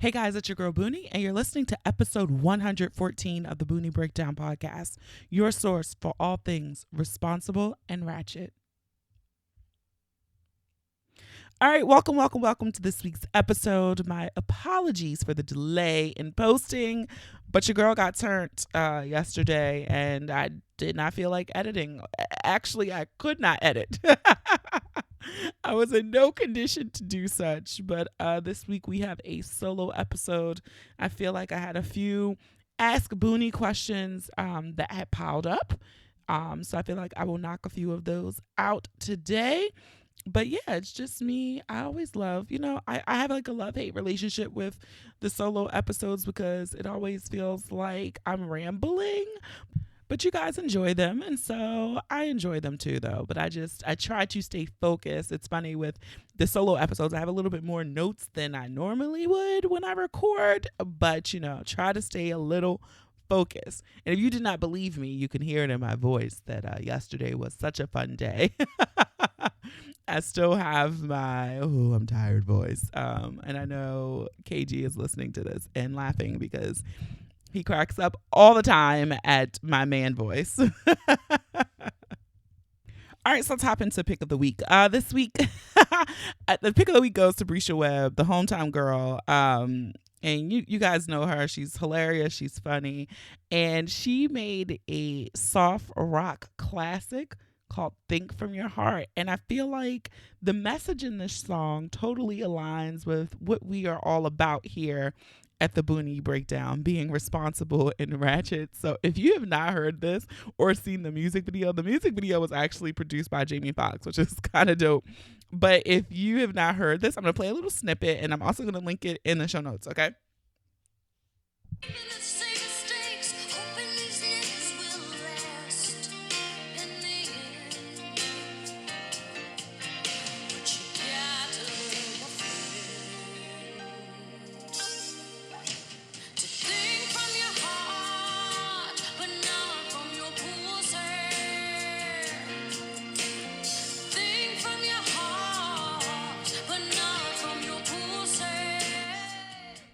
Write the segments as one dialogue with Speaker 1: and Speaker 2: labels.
Speaker 1: Hey guys, it's your girl Boonie, and you're listening to episode 114 of the Boonie Breakdown Podcast, your source for all things responsible and ratchet. All right, welcome to this week's episode. My apologies for the delay in posting, but your girl got turned yesterday, and I did not feel like editing. Actually, I could not edit. I was in no condition to do such, but this week we have a solo episode. I feel like I had a few Ask Boonie questions that had piled up. So I feel like I will knock a few of those out today. But yeah, it's just me. I always love, I have like a love-hate relationship with the solo episodes because it always feels like I'm rambling, but you guys enjoy them, and so I enjoy them too though. But I try to stay focused. It's funny with the solo episodes, I have a little bit more notes than I normally would when I record, but try to stay a little focused. And if you did not believe me, you can hear it in my voice that yesterday was such a fun day. I still have my I'm tired voice, and I know KG is listening to this and laughing because he cracks up all the time at my man voice. All right, so let's hop into pick of the week. This week, the pick of the week goes to Brisha Webb, the hometown girl. And you guys know her. She's hilarious. She's funny. And she made a soft rock classic called Think From Your Heart. And I feel like the message in this song totally aligns with what we are all about here at the Boonie Breakdown, being responsible and ratchet. So if you have not heard this or seen the music video was actually produced by Jamie Foxx, which is kind of dope. But if you have not heard this, I'm going to play a little snippet, and I'm also going to link it in the show notes, okay?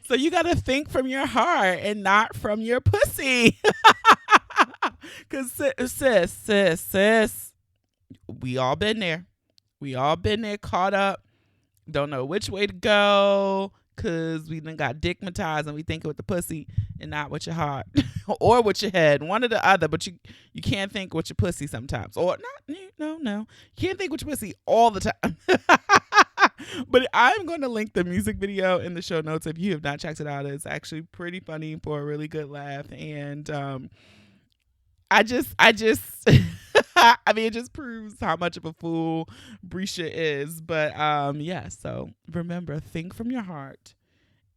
Speaker 1: So you got to think from your heart and not from your pussy. Because sis, we all been there. We all been there, caught up. Don't know which way to go because we done got dickmatized and we think with the pussy and not with your heart or with your head. One or the other, but you can't think with your pussy sometimes. Or not, no. You can't think with your pussy all the time. But I'm going to link the music video in the show notes if you have not checked it out. It's actually pretty funny for a really good laugh. And I just I mean, it just proves how much of a fool Brisha is. But yeah, so remember, think from your heart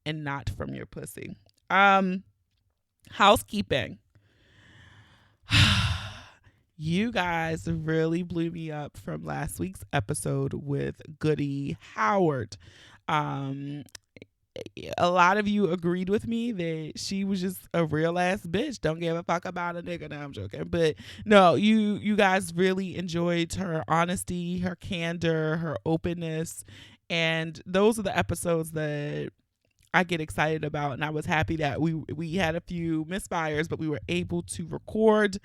Speaker 1: and not from your pussy. Housekeeping. You guys really blew me up from last week's episode with Goody Howard. A lot of you agreed with me that she was just a real ass bitch. Don't give a fuck about a nigga. No, I'm joking. But no, you guys really enjoyed her honesty, her candor, her openness. And those are the episodes that I get excited about, and I was happy that we had a few misfires, but we were able to record.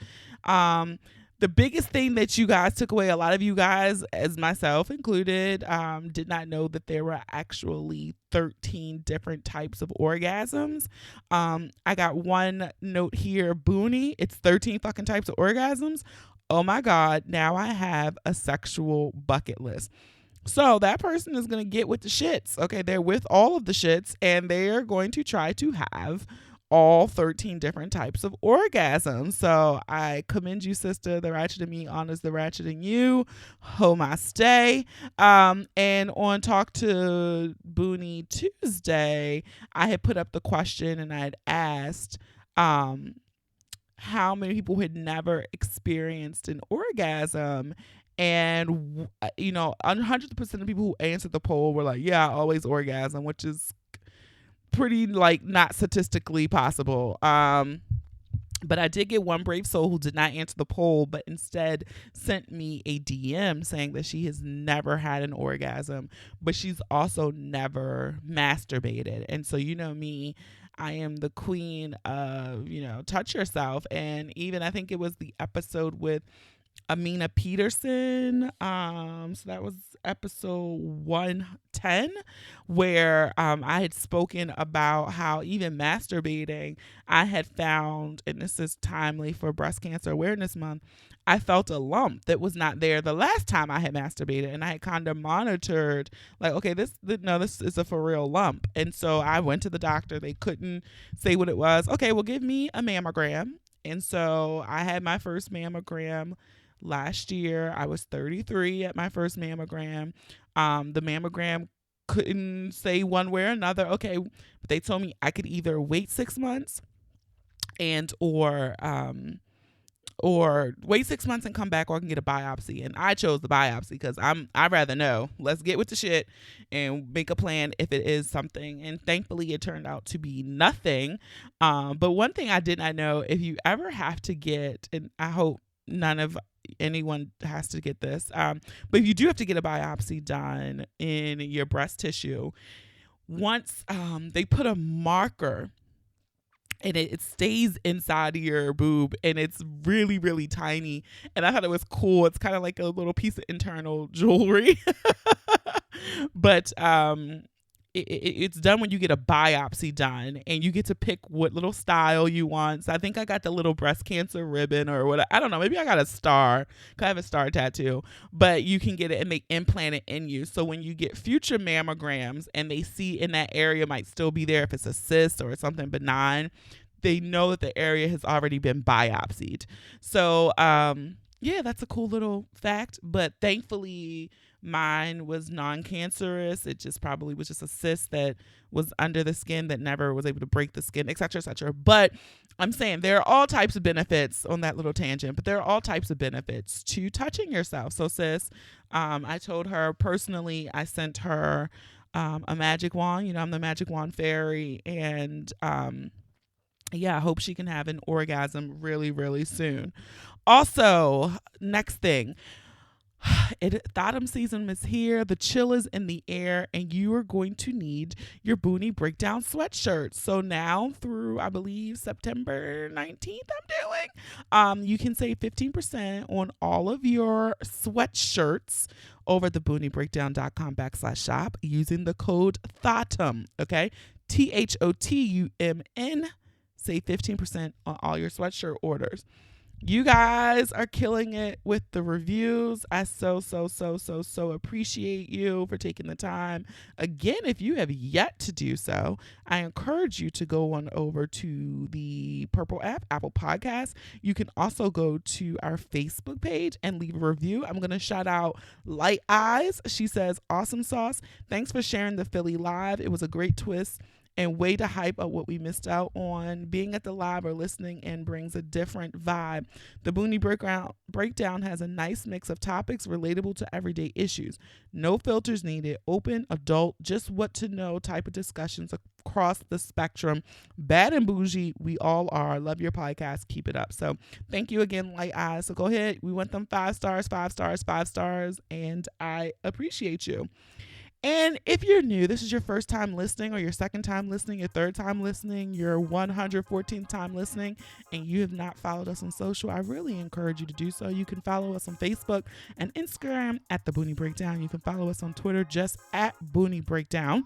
Speaker 1: The biggest thing that you guys took away, a lot of you guys, as myself included, did not know that there were actually 13 different types of orgasms. I got one note here, Boonie, it's 13 fucking types of orgasms. Oh my God, now I have a sexual bucket list. So that person is going to get with the shits. Okay, they're with all of the shits, and they're going to try to have all 13 different types of orgasms. So I commend you, sister. The ratchet in me honors the ratchet in you. Ho my stay. And on Talk to Boonie Tuesday, I had put up the question and I had asked how many people had never experienced an orgasm. And 100% of people who answered the poll were like, yeah, I always orgasm, which is pretty like not statistically possible. But I did get one brave soul who did not answer the poll, but instead sent me a DM saying that she has never had an orgasm, but she's also never masturbated. And so, you know me, I am the queen of, touch yourself. And even I think it was the episode with Amina Peterson. So that was episode 110, where I had spoken about how even masturbating, I had found, and this is timely for Breast Cancer Awareness Month, I felt a lump that was not there the last time I had masturbated, and I had kind of monitored, like, okay, this is a for real lump. And so I went to the doctor. They couldn't say what it was. Okay, well, give me a mammogram. And so I had my first mammogram last year. I was 33 at my first mammogram. The mammogram couldn't say one way or another. Okay, but they told me I could either wait 6 months or wait 6 months and come back, or I can get a biopsy. And I chose the biopsy because I'd rather know. Let's get with the shit and make a plan if it is something. And thankfully it turned out to be nothing. But one thing I did not know, if you ever have to get, and I hope none of anyone has to get this, but if you do have to get a biopsy done in your breast tissue, once they put a marker and it stays inside of your boob, and it's really, really tiny. And I thought it was cool. It's kind of like a little piece of internal jewelry. But it's done when you get a biopsy done, and you get to pick what little style you want. So I think I got the little breast cancer ribbon or what. I don't know. Maybe I got a star. I have a star tattoo. But you can get it and implant it in you. So when you get future mammograms and they see in that area might still be there, if it's a cyst or something benign, they know that the area has already been biopsied. So yeah, that's a cool little fact. But thankfully, mine was non-cancerous. It just probably was just a cyst that was under the skin that never was able to break the skin, et cetera, et cetera. But I'm saying there are all types of benefits on that little tangent, but there are all types of benefits to touching yourself. So sis, I told her personally, I sent her a magic wand. I'm the magic wand fairy. And yeah, I hope she can have an orgasm really, really soon. Also, next thing, the autumn season is here. The chill is in the air, and you are going to need your Boonie Breakdown sweatshirt. So now through, I believe, September 19th, I'm doing, you can save 15% on all of your sweatshirts over at thebooниebreakdown.com/shop using the code THOTUM. Okay, THOTUMN. Save 15% on all your sweatshirt orders. You guys are killing it with the reviews. I so appreciate you for taking the time. Again, if you have yet to do so, I encourage you to go on over to the Purple app, Apple Podcasts. You can also go to our Facebook page and leave a review. I'm going to shout out Light Eyes. She says, awesome sauce. Thanks for sharing the Philly Live. It was a great twist and way to hype up what we missed out on. Being at the live or listening in brings a different vibe. The Boonie Breakdown has a nice mix of topics relatable to everyday issues. No filters needed. Open, adult, just what to know type of discussions across the spectrum. Bad and bougie, we all are. Love your podcast. Keep it up. So thank you again, Light Eyes. So go ahead. We want them 5 stars, 5 stars, 5 stars, and I appreciate you. And if you're new, this is your first time listening, or your second time listening, your third time listening, your 114th time listening, and you have not followed us on social, I really encourage you to do so. You can follow us on Facebook and Instagram at The Boonie Breakdown. You can follow us on Twitter just at Boonie Breakdown.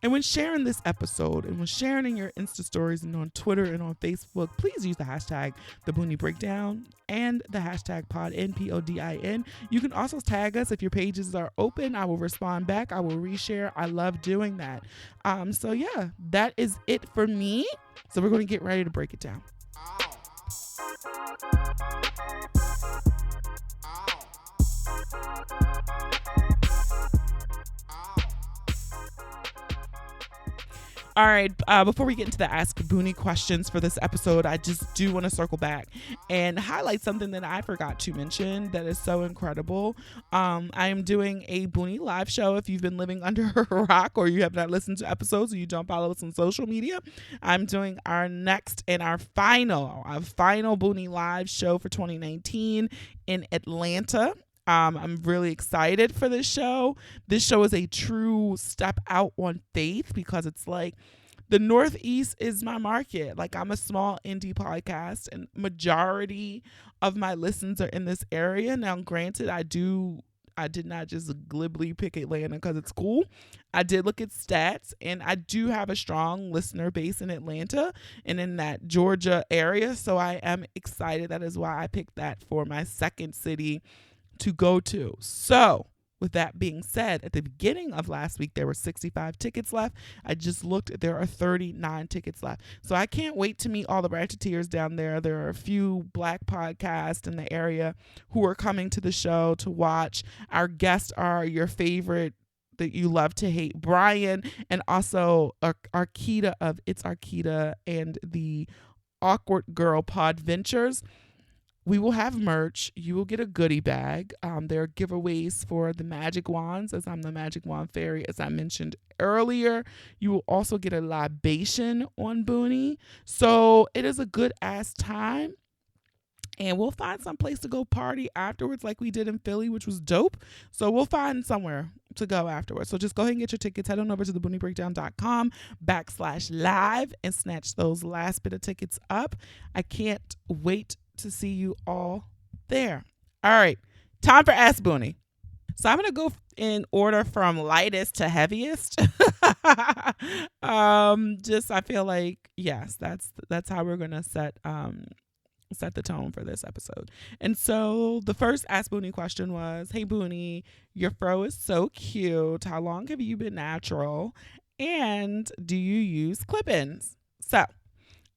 Speaker 1: And when sharing this episode, and when sharing in your Insta stories and on Twitter and on Facebook, please use the hashtag The Boonie Breakdown and the hashtag PODIN. You can also tag us if your pages are open. I will respond back. I will reshare. I love doing that. So yeah, that is it for me. So we're going to get ready to break it down. All right. Before we get into the Ask Boonie questions for this episode, I just do want to circle back and highlight something that I forgot to mention that is so incredible. I am doing a Boonie live show. If you've been living under a rock or you have not listened to episodes or you don't follow us on social media, I'm doing our next and our final Boonie live show for 2019 in Atlanta. I'm really excited for this show. This show is a true step out on faith because it's like the Northeast is my market. Like, I'm a small indie podcast and majority of my listens are in this area. Now, granted, I did not just glibly pick Atlanta because it's cool. I did look at stats, and I do have a strong listener base in Atlanta and in that Georgia area. So I am excited. That is why I picked that for my second city to go to. So with that being said, at the beginning of last week, there were 65 tickets left. I just looked, there are 39 tickets left. So I can't wait to meet all the Ratcheteers down there. There are a few Black podcasts in the area who are coming to the show to watch. Our guests are your favorite that you love to hate, Brian, and also Arkita of It's Arkita and the Awkward Girl Pod Ventures. We will have merch. You will get a goodie bag. There are giveaways for the magic wands, as I'm the magic wand fairy, as I mentioned earlier. You will also get a libation on Boonie. So it is a good ass time. And we'll find some place to go party afterwards like we did in Philly, which was dope. So we'll find somewhere to go afterwards. So just go ahead and get your tickets. Head on over to theboonieBreakdown.com/live and snatch those last bit of tickets up. I can't wait to see you all there. All right, time for Ask Boonie. So I'm gonna go in order from lightest to heaviest. Just I feel like yes, that's how we're gonna set the tone for this episode. And so the first Ask Boonie question was, hey Boonie, your fro is so cute. How long have you been natural? And do you use clip-ins? So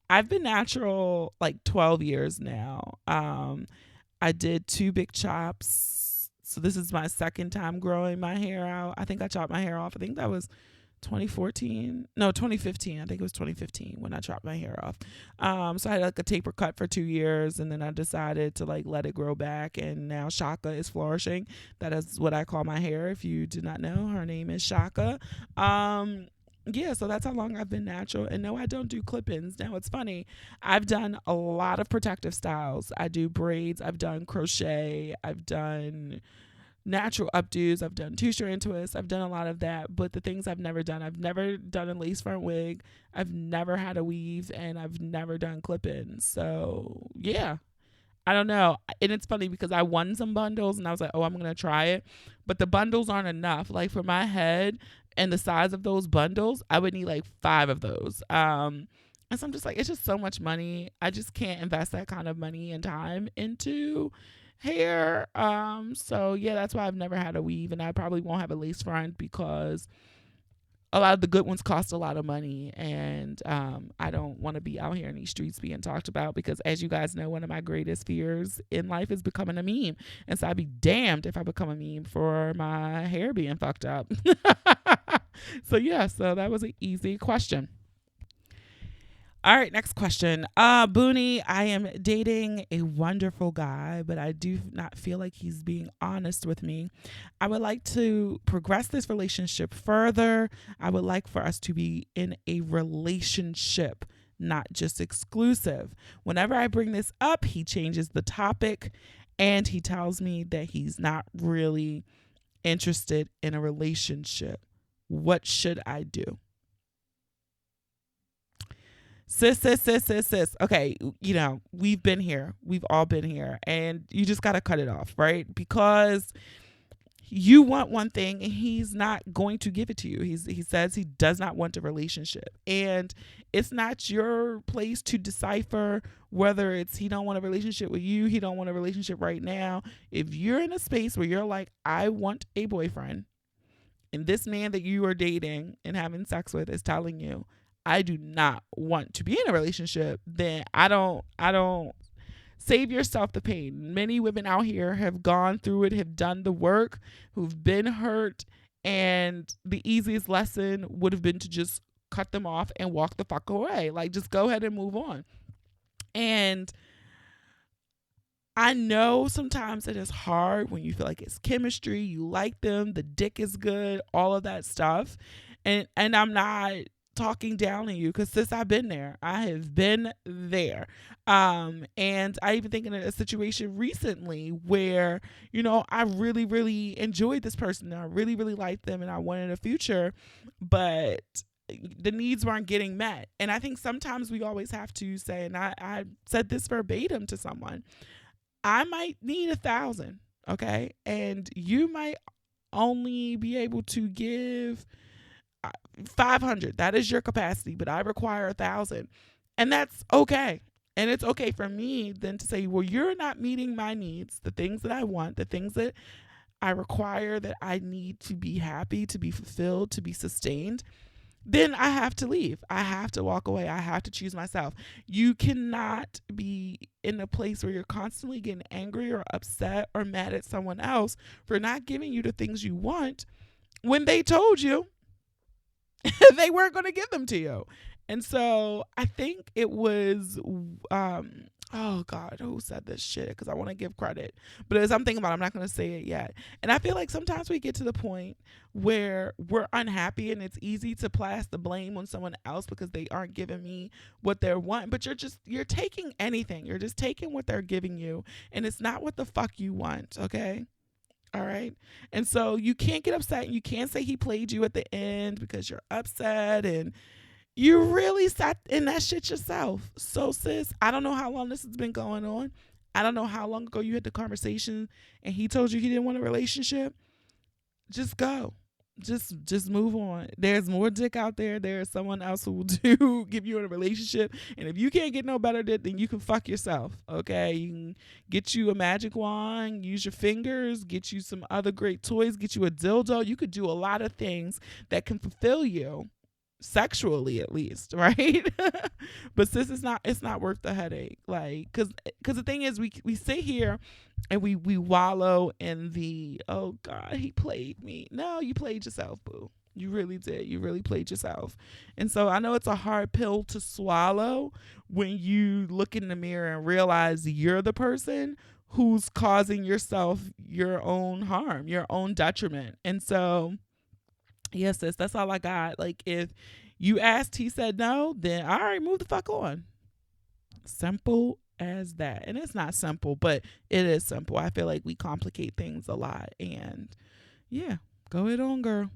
Speaker 1: I've been natural like 12 years now. I did 2 big chops. So this is my second time growing my hair out. I think I chopped my hair off. I think that was 2015. I think it was 2015 when I chopped my hair off. So I had like a taper cut for 2 years, and then I decided to like let it grow back, and now Shaka is flourishing. That is what I call my hair. If you do not know, her name is Shaka. Yeah, so that's how long I've been natural. And no, I don't do clip-ins. Now, it's funny. I've done a lot of protective styles. I do braids. I've done crochet. I've done natural updos. I've done two-strand twists. I've done a lot of that. But the things I've never done a lace front wig. I've never had a weave. And I've never done clip-ins. So, yeah. I don't know. And it's funny because I won some bundles and I was like, oh, I'm going to try it. But the bundles aren't enough. Like for my head and the size of those bundles, I would need like 5 of those. And so I'm just like, it's just so much money. I just can't invest that kind of money and time into hair. So yeah, that's why I've never had a weave, and I probably won't have a lace front because a lot of the good ones cost a lot of money, and I don't want to be out here in these streets being talked about because, as you guys know, one of my greatest fears in life is becoming a meme. And so I'd be damned if I become a meme for my hair being fucked up. So yeah, so that was an easy question. All right, next question. Boonie, I am dating a wonderful guy, but I do not feel like he's being honest with me. I would like to progress this relationship further. I would like for us to be in a relationship, not just exclusive. Whenever I bring this up, he changes the topic and he tells me that he's not really interested in a relationship. What should I do? Sis. Okay, we've been here. We've all been here. And you just got to cut it off, right? Because you want one thing and he's not going to give it to you. He says he does not want a relationship. And it's not your place to decipher whether it's he don't want a relationship with you, he don't want a relationship right now. If you're in a space where you're like, I want a boyfriend, and this man that you are dating and having sex with is telling you, I do not want to be in a relationship, then I don't save yourself the pain. Many women out here have gone through it, have done the work, who've been hurt, and the easiest lesson would have been to just cut them off and walk the fuck away. Like, just go ahead and move on. And I know sometimes it is hard when you feel like it's chemistry, you like them, the dick is good, all of that stuff. And I'm not talking down on you, because sis, I've been there. I have been there. And I even think in a situation recently where, I really, really enjoyed this person. I really, really liked them and I wanted a future, but the needs weren't getting met. And I think sometimes we always have to say, and I said this verbatim to someone, I might need 1,000, okay? And you might only be able to give 500. That is your capacity, but I require 1,000. And that's okay. And it's okay for me then to say, well, you're not meeting my needs, the things that I want, the things that I require, that I need to be happy, to be fulfilled, to be sustained. Then I have to leave. I have to walk away. I have to choose myself. You cannot be in a place where you're constantly getting angry or upset or mad at someone else for not giving you the things you want when they told you they weren't going to give them to you. And so I think it was, oh God, who said this shit? Because I want to give credit. But as I'm thinking about it, I'm not going to say it yet. And I feel like sometimes we get to the point where we're unhappy and it's easy to place the blame on someone else because they aren't giving me what they're wanting. But you're taking anything. You're just taking what they're giving you. And it's not what the fuck you want, okay? All right. And so you can't get upset. You can't say he played you at the end because you're upset and you really sat in that shit yourself. So, sis, I don't know how long this has been going on. I don't know how long ago you had the conversation and he told you he didn't want a relationship. Just go. Just move on. There's more dick out there. There's someone else who will give you a relationship. And if you can't get no better dick, then you can fuck yourself. Okay. You can get you a magic wand, use your fingers, get you some other great toys, get you a dildo. You could do a lot of things that can fulfill you. Sexually, at least, right? But sis, it's not worth the headache. Like, because the thing is, we sit here and we wallow in the, oh God, he played me. No, you played yourself, boo. You really did. You really played yourself. And so I know it's a hard pill to swallow when you look in the mirror and realize you're the person who's causing yourself your own harm, your own detriment. And so yes, sis, that's all I got. Like, if you asked, he said no, then all right, move the fuck on. Simple as that. And it's not simple, but it is simple. I feel like we complicate things a lot. And yeah, go ahead on, girl.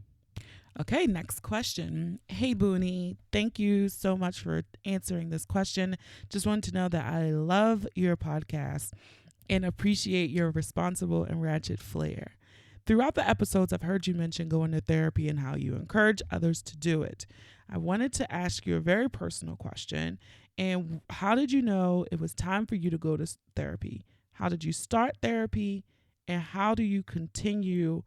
Speaker 1: Okay, next question. Hey, Boonie, thank you so much for answering this question. Just wanted to know that I love your podcast and appreciate your responsible and ratchet flair. Throughout the episodes, I've heard you mention going to therapy and how you encourage others to do it. I wanted to ask you a very personal question. And how did you know it was time for you to go to therapy? How did you start therapy? And how do you continue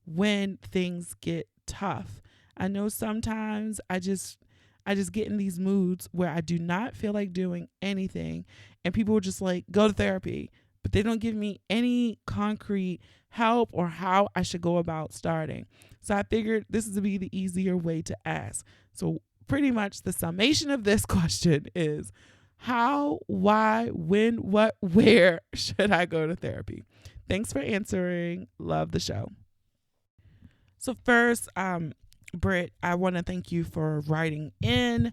Speaker 1: when things get tough? I know sometimes I just get in these moods where I do not feel like doing anything. And people are just like, go to therapy. But they don't give me any concrete help or how I should go about starting. So I figured this would be the easier way to ask. So pretty much the summation of this question is how, why, when, what, where should I go to therapy? Thanks for answering. Love the show. So first, Britt, I want to thank you for writing in.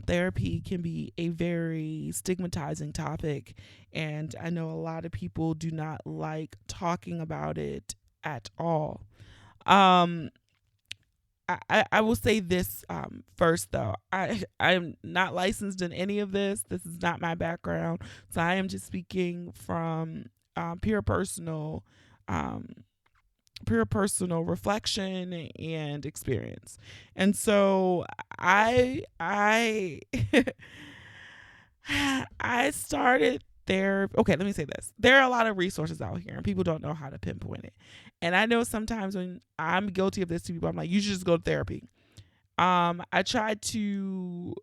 Speaker 1: Therapy can be a very stigmatizing topic, and I know a lot of people do not like talking about it at all. I will say this first, though. I'm not licensed in any of this. This is not my background, so I am just speaking from pure personal reflection and experience. And so I I started there. Okay, let me say this. There are a lot of resources out here and people don't know how to pinpoint it. And I know sometimes when I'm guilty of this to people, I'm like, you should just go to therapy. I tried to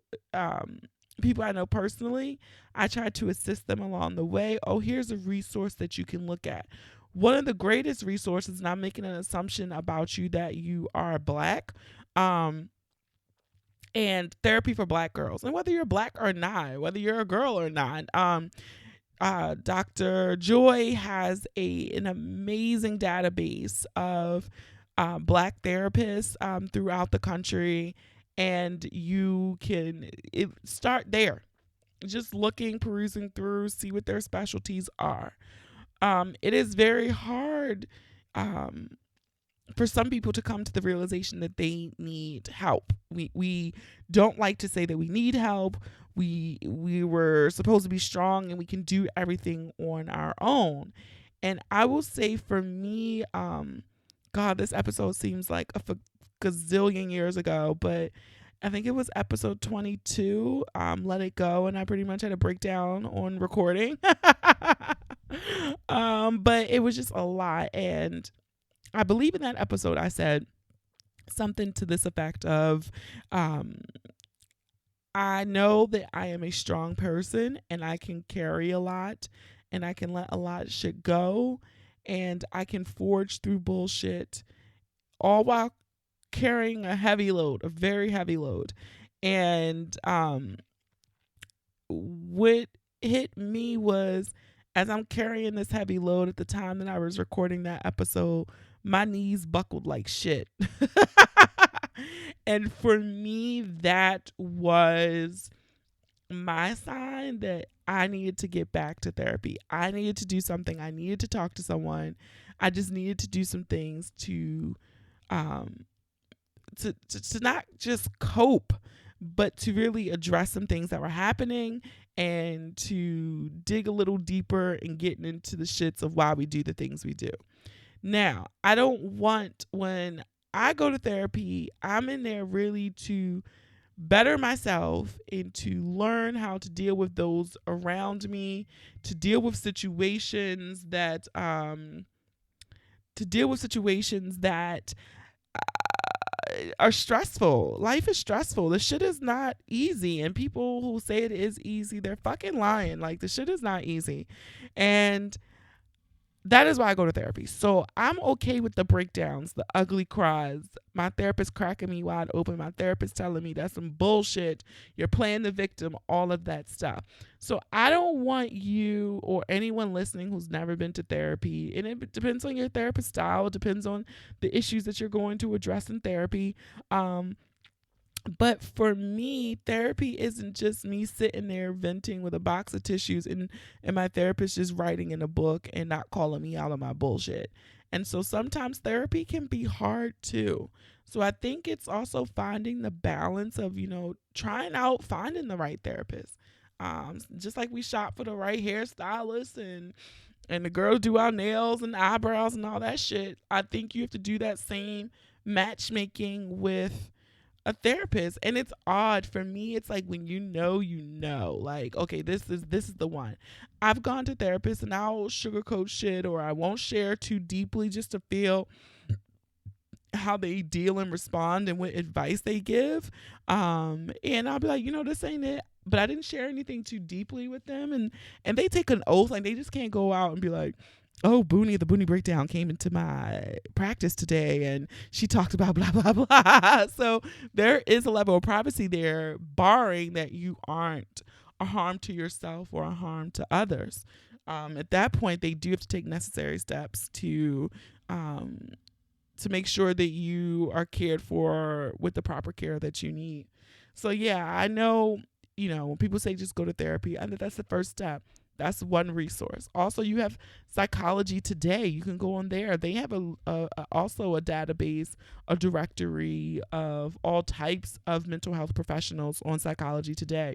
Speaker 1: people I know personally, I tried to assist them along the way. Oh, here's a resource that you can look at. One of the greatest resources, and I'm making an assumption about you that you are Black, and therapy for Black girls. And whether you're Black or not, whether you're a girl or not, Dr. Joy has an amazing database of Black therapists throughout the country, and you can start there. Just looking, perusing through, see what their specialties are. It is very hard um, for some people to come to the realization that they need help. We don't like to say that we need help. We were supposed to be strong and we can do everything on our own. And I will say for me, God, this episode seems like a gazillion years ago, but I think it was episode 22, Let It Go, and I pretty much had a breakdown on recording. But it was just a lot, and I believe in that episode I said something to this effect of, I know that I am a strong person and I can carry a lot and I can let a lot of shit go and I can forge through bullshit all while carrying a heavy load, a very heavy load. And what hit me was, as I'm carrying this heavy load at the time that I was recording that episode, my knees buckled like shit. And for me, that was my sign that I needed to get back to therapy. I needed to do something. I needed to talk to someone. I just needed to do some things to not just cope, but to really address some things that were happening and to dig a little deeper and getting into the shits of why we do the things we do. Now, I don't want, when I go to therapy, I'm in there really to better myself and to learn how to deal with those around me, to deal with situations that are stressful. Life is stressful. The shit is not easy, and people who say it is easy, they're fucking lying. Like, the shit is not easy, and that is why I go to therapy. So I'm okay with the breakdowns, the ugly cries, my therapist cracking me wide open, my therapist telling me that's some bullshit, you're playing the victim, all of that stuff. So I don't want you or anyone listening who's never been to therapy, and it depends on your therapist style, it depends on the issues that you're going to address in therapy. But for me, therapy isn't just me sitting there venting with a box of tissues and my therapist just writing in a book and not calling me out on my bullshit. And so sometimes therapy can be hard too. So I think it's also finding the balance of, trying out, finding the right therapist. Just like we shop for the right hairstylist and the girls do our nails and eyebrows and all that shit. I think you have to do that same matchmaking with a therapist. And it's odd for me. It's like when like, okay, this is the one. I've gone to therapists and I'll sugarcoat shit or I won't share too deeply just to feel how they deal and respond and what advice they give. And I'll be like, this ain't it. But I didn't share anything too deeply with them. And they take an oath. Like, they just can't go out and be like, oh, Boonie, the Boonie Breakdown came into my practice today and she talked about blah, blah, blah. So there is a level of privacy there, barring that you aren't a harm to yourself or a harm to others. At that point, they do have to take necessary steps to make sure that you are cared for with the proper care that you need. So yeah, I know, when people say just go to therapy, I think that's the first step. That's one resource. Also, you have Psychology Today. You can go on there. They have also a database, a directory of all types of mental health professionals on Psychology Today.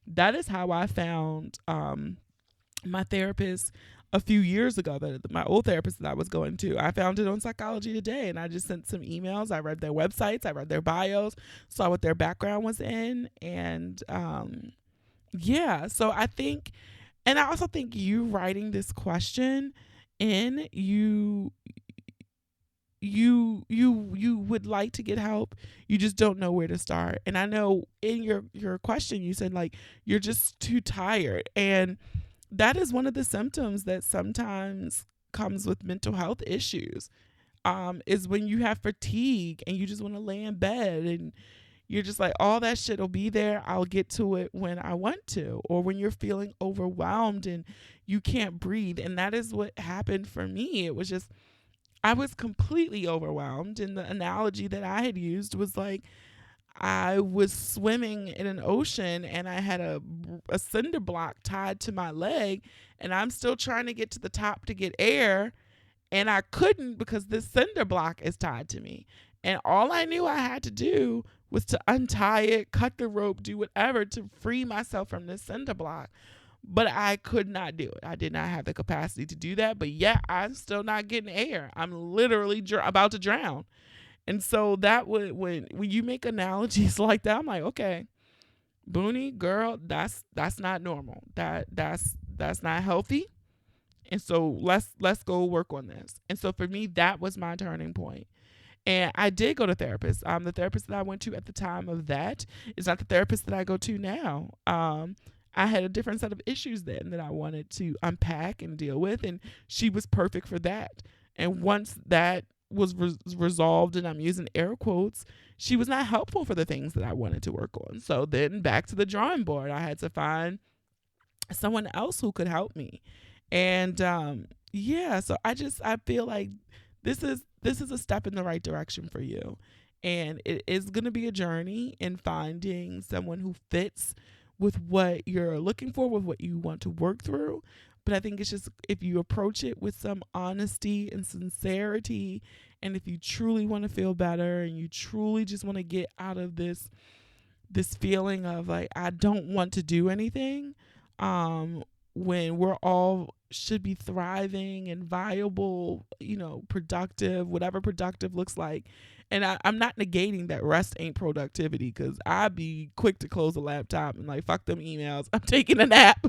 Speaker 1: That is how I found my therapist a few years ago, my old therapist that I was going to. I found it on Psychology Today, and I just sent some emails. I read their websites. I read their bios, saw what their background was in, and yeah. So I think... And I also think you writing this question in, you would like to get help. You just don't know where to start. And I know in your question, you said like, you're just too tired. And that is one of the symptoms that sometimes comes with mental health issues, is when you have fatigue and you just want to lay in bed and you're just like, all that shit will be there. I'll get to it when I want to, or when you're feeling overwhelmed and you can't breathe. And that is what happened for me. It was just, I was completely overwhelmed. And the analogy that I had used was like, I was swimming in an ocean and I had a cinder block tied to my leg, and I'm still trying to get to the top to get air, and I couldn't because this cinder block is tied to me. And all I knew I had to do was to untie it, cut the rope, do whatever to free myself from this cinder block. But I could not do it. I did not have the capacity to do that. But yeah, I'm still not getting air. I'm literally about to drown. And so that would, when you make analogies like that, I'm like, okay, Boonie, girl, that's not normal. That's not healthy. And so let's go work on this. And so for me, that was my turning point. And I did go to therapist. The therapist that I went to at the time of that is not the therapist that I go to now. I had a different set of issues then that I wanted to unpack and deal with, and she was perfect for that. And once that was resolved, and I'm using air quotes, she was not helpful for the things that I wanted to work on. So then back to the drawing board. I had to find someone else who could help me. And yeah, so I feel like this is a step in the right direction for you. And it is going to be a journey in finding someone who fits with what you're looking for, with what you want to work through. But I think it's just, if you approach it with some honesty and sincerity, and if you truly want to feel better and you truly just want to get out of this feeling of like, I don't want to do anything, when we're all should be thriving and viable, productive, whatever productive looks like. And I'm not negating that rest ain't productivity, because I'd be quick to close the laptop and like, fuck them emails, I'm taking a nap.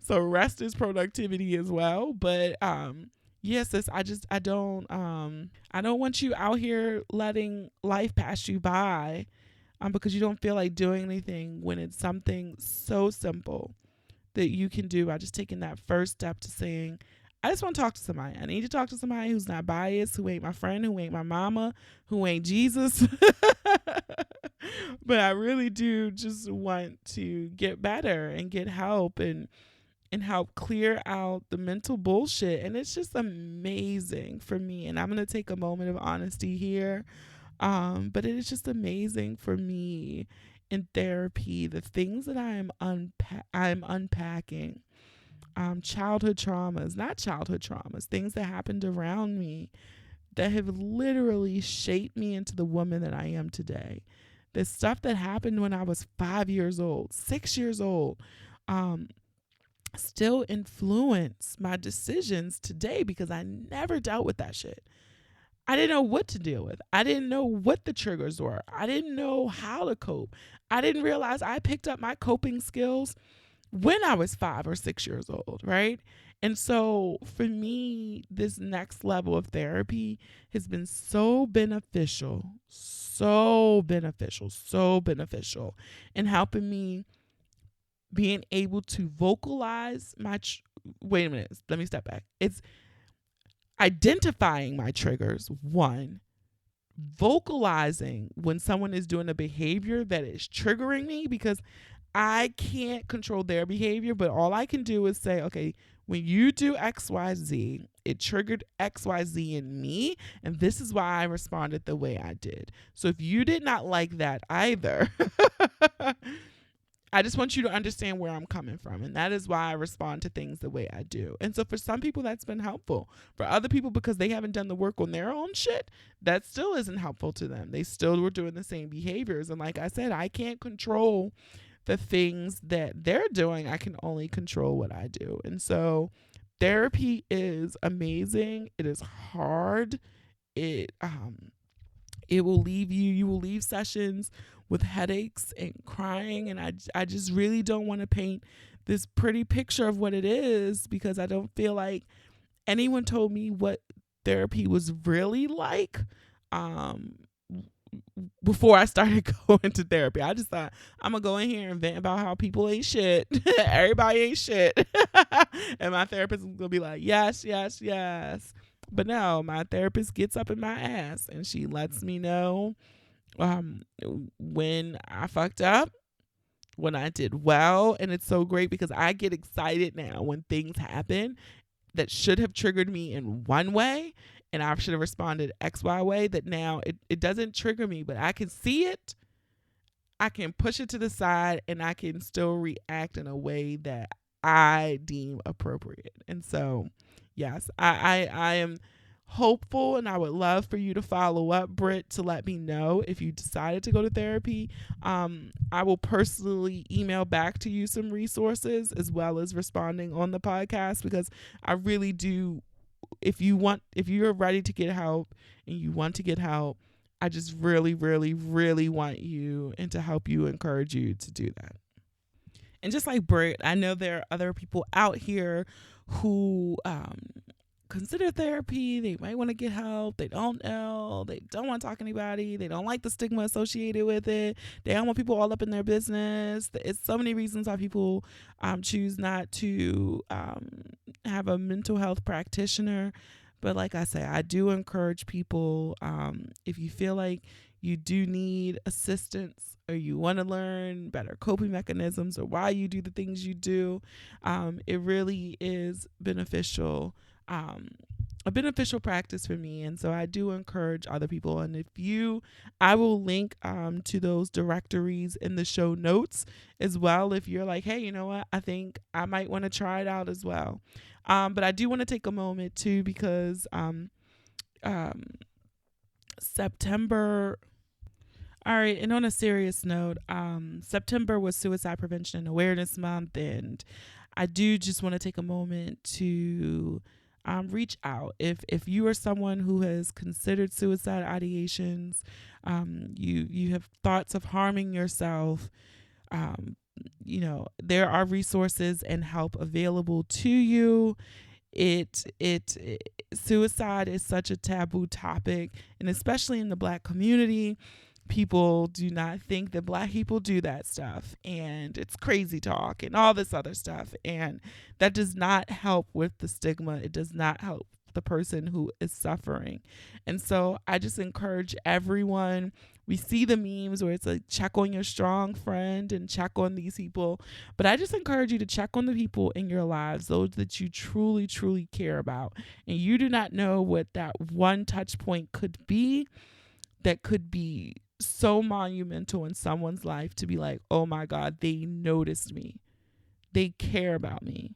Speaker 1: So rest is productivity as well. But yes, I don't want you out here letting life pass you by because you don't feel like doing anything, when it's something so simple that you can do by just taking that first step to saying, I just want to talk to somebody. I need to talk to somebody who's not biased, who ain't my friend, who ain't my mama, who ain't Jesus. But I really do just want to get better and get help and help clear out the mental bullshit. And it's just amazing for me. And I'm going to take a moment of honesty here. But it is just amazing for me in therapy, the things that I'm unpacking. Childhood traumas, not childhood traumas, things that happened around me that have literally shaped me into the woman that I am today. The stuff that happened when I was 5 years old, 6 years old, still influence my decisions today, because I never dealt with that shit. I didn't know what to deal with. I didn't know what the triggers were. I didn't know how to cope. I didn't realize I picked up my coping skills when I was 5 or 6 years old, right? And so for me, this next level of therapy has been so beneficial in helping me being able to vocalize wait a minute, let me step back. It's identifying my triggers, one, vocalizing when someone is doing a behavior that is triggering me, because I can't control their behavior, but all I can do is say, okay, when you do XYZ, it triggered XYZ in me, and this is why I responded the way I did. So if you did not like that either, I just want you to understand where I'm coming from. And that is why I respond to things the way I do. And so for some people, that's been helpful. For other people, because they haven't done the work on their own shit, that still isn't helpful to them. They still were doing the same behaviors. And like I said, I can't control the things that they're doing. I can only control what I do. And so therapy is amazing. It is hard. It will leave you will leave sessions with headaches and crying. And I just really don't want to paint this pretty picture of what it is, because I don't feel like anyone told me what therapy was really like before I started going to therapy. I just thought, I'm going to go in here and vent about how people ain't shit. Everybody ain't shit. And my therapist is going to be like, yes, yes, yes. But no, my therapist gets up in my ass and she lets me know um, when I fucked up, when I did well. And it's so great because I get excited now when things happen that should have triggered me in one way and I should have responded XY way, that now it doesn't trigger me, but I can see it, I can push it to the side, and I can still react in a way that I deem appropriate. And so, yes, I am hopeful, and I would love for you to follow up, Britt, to let me know if you decided to go to therapy. I will personally email back to you some resources as well as responding on the podcast, because I really do. If you're ready to get help and you want to get help, I just really, really, really want you and to help you, encourage you to do that. And just like Britt, I know there are other people out here who consider therapy. They might want to get help. They don't know. They don't want to talk to anybody. They don't like the stigma associated with it. They don't want people all up in their business. It's so many reasons why people choose not to have a mental health practitioner. But like I say, I do encourage people, if you feel like you do need assistance or you want to learn better coping mechanisms or why you do the things you do, it really is beneficial, a beneficial practice for me. And so I do encourage other people. And I will link to those directories in the show notes as well. If you're like, hey, you know what? I think I might want to try it out as well. But I do want to take a moment too, because September. All right, and on a serious note, September was Suicide Prevention and Awareness Month, and I do just want to take a moment to reach out. If you are someone who has considered suicide ideations, you have thoughts of harming yourself, there are resources and help available to you. Suicide is such a taboo topic, and especially in the Black community, people do not think that Black people do that stuff, and it's crazy talk and all this other stuff, and that does not help with the stigma. It does not help the person who is suffering. And so I just encourage everyone. We see the memes where it's like, check on your strong friend and check on these people, but I just encourage you to check on the people in your lives, those that you truly, truly care about. And you do not know what that one touch point could be that could be so monumental in someone's life, to be like, oh my God, they noticed me. They care about me.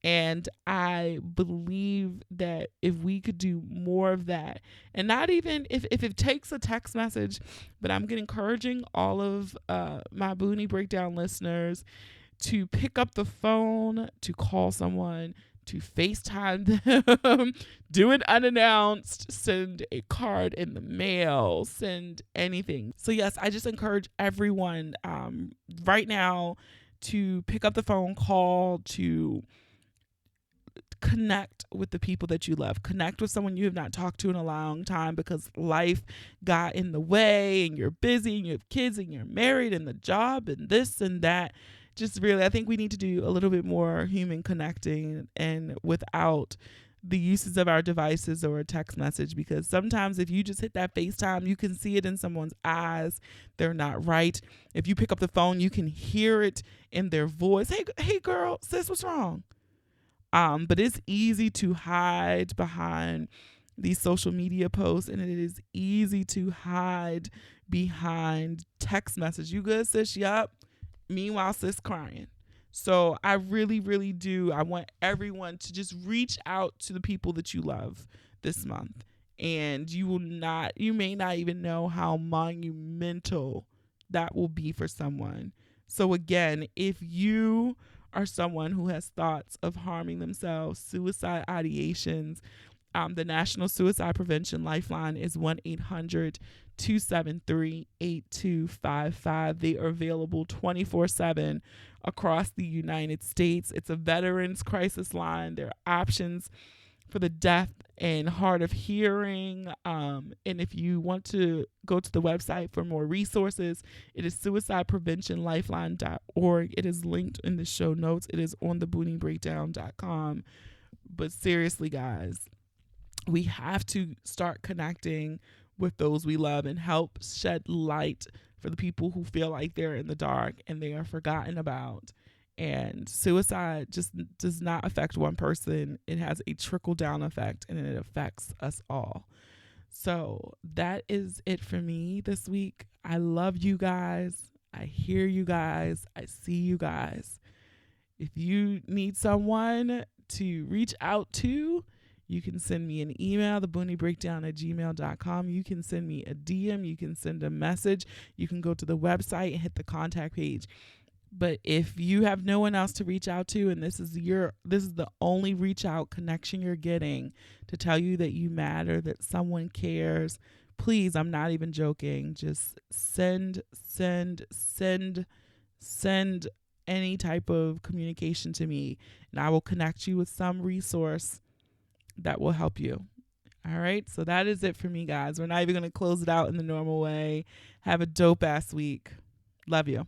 Speaker 1: And I believe that if we could do more of that, and not even if it takes a text message, but I'm encouraging all of my Boonie Breakdown listeners to pick up the phone, to call someone, to FaceTime them, do it unannounced, send a card in the mail, send anything. So yes, I just encourage everyone right now to pick up the phone, call, to connect with the people that you love. Connect with someone you have not talked to in a long time because life got in the way and you're busy and you have kids and you're married and the job and this and that. Just really, I think we need to do a little bit more human connecting and without the uses of our devices or a text message, because sometimes if you just hit that FaceTime, you can see it in someone's eyes. They're not right. If you pick up the phone, you can hear it in their voice. Hey girl, sis, what's wrong? But it's easy to hide behind these social media posts, and it is easy to hide behind text message. You good, sis? Yup. Meanwhile, sis crying. So I really, really do. I want everyone to just reach out to the people that you love this month. And you may not even know how monumental that will be for someone. So again, if you are someone who has thoughts of harming themselves, suicide ideations, the National Suicide Prevention Lifeline is 1-800-273-8255. They are available 24/7 across the United States. It's a veterans crisis line. There are options for the deaf and hard of hearing. And if you want to go to the website for more resources, it is suicidepreventionlifeline.org. It is linked in the show notes. It is on thebooningbreakdown.com. But seriously, guys, we have to start connecting with those we love and help shed light for the people who feel like they're in the dark and they are forgotten about. And suicide just does not affect one person. It has a trickle down effect and it affects us all. So that is it for me this week. I love you guys. I hear you guys. I see you guys. If you need someone to reach out to, you can send me an email, thebooniebreakdown@gmail.com. You can send me a DM. You can send a message. You can go to the website and hit the contact page. But if you have no one else to reach out to, and this is the only reach out connection you're getting to tell you that you matter, that someone cares, please, I'm not even joking. Just send any type of communication to me, and I will connect you with some resource that will help you. All right. So that is it for me, guys. We're not even going to close it out in the normal way. Have a dope ass week. Love you.